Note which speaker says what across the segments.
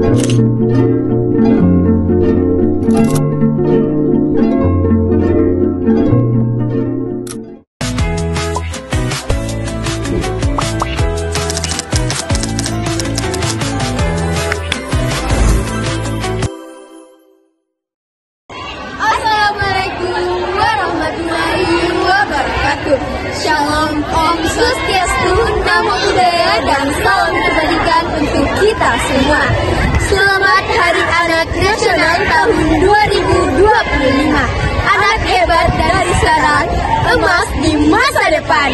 Speaker 1: Shalom, Om Swastiastu, Namo Buddhaya, dan salam kebajikan untuk kita semua. Selamat Hari Anak Nasional tahun 2025. Anak hebat dari sekarang, emas di masa depan.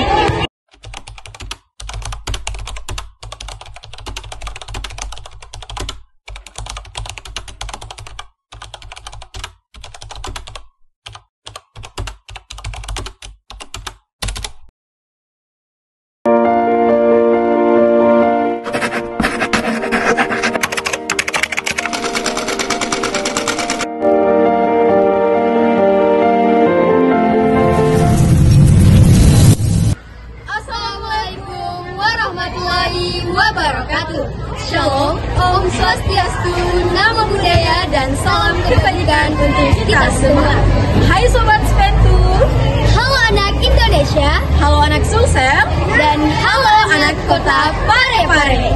Speaker 1: Wabarakatuh. Shalom, Om Swastiastu, Namo Buddhaya, dan salam kebajikan untuk kita semua. Hai Sobat Spentu, halo anak Indonesia, halo anak Sulsel, dan halo anak Kota Parepare.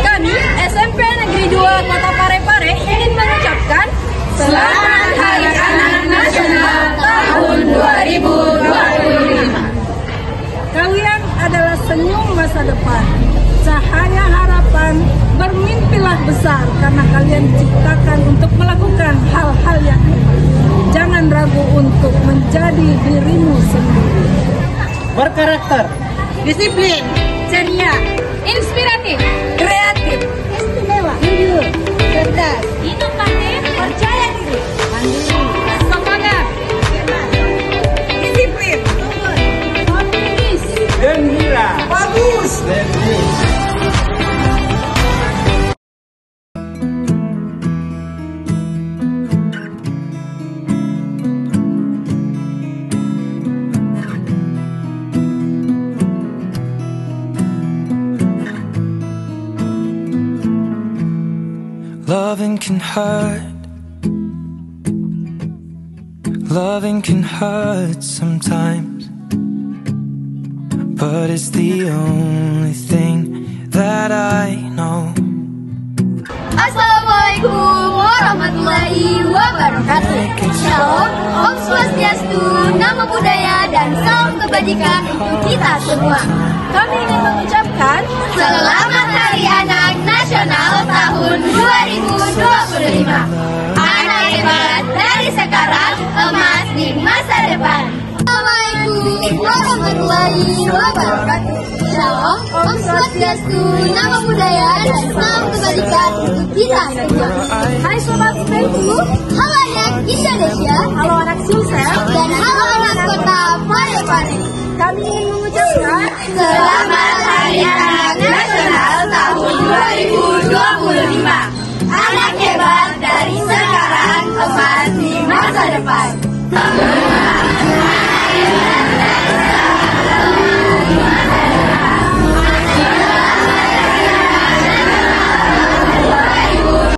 Speaker 1: Kami SMP Negeri 2 Kota Parepare ingin mengucapkan Selamat Hari Anak Nasional tahun 2025.
Speaker 2: Kalian adalah senyum masa depan, cahaya harapan. Bermimpilah besar karena kalian diciptakan untuk melakukan hal-hal yang hebat. Jangan ragu untuk menjadi dirimu sendiri.
Speaker 3: Berkarakter,
Speaker 2: Disiplin, ceria,
Speaker 1: Inspiratif,
Speaker 2: kreatif, istimewa, jujur, cerdas,
Speaker 1: inovatif,
Speaker 2: percaya diri, mandiri,
Speaker 1: semangat,
Speaker 2: disiplin, optimis,
Speaker 3: gembira,
Speaker 2: bagus.
Speaker 4: Loving can hurt. Loving can hurt sometimes, but it's the only thing that I know.
Speaker 1: Assalamualaikum warahmatullahi wabarakatuh. Shalom, Om Swastiastu, Namo Buddhaya, dan salam kebajikan untuk kita semua.
Speaker 2: Kami ingin mengucapkan
Speaker 1: Selamat Hari Anak Nasional tahun 2025. Anak hebat dari sekarang, emas di masa depan. Assalamualaikum warahmatullahi wabarakatuh. Shalom, Om Swastiastu, Namo Buddhaya, dan salam kebajikan untuk kita semua.
Speaker 2: Hai Sobat Spentu,
Speaker 1: Halo anak Indonesia,
Speaker 2: halo anak Sulsel,
Speaker 1: dan halo anak Kota Parepare.
Speaker 2: kami ingin mengucapkan
Speaker 1: Selamat Hari Anak Nasional tahun 2025.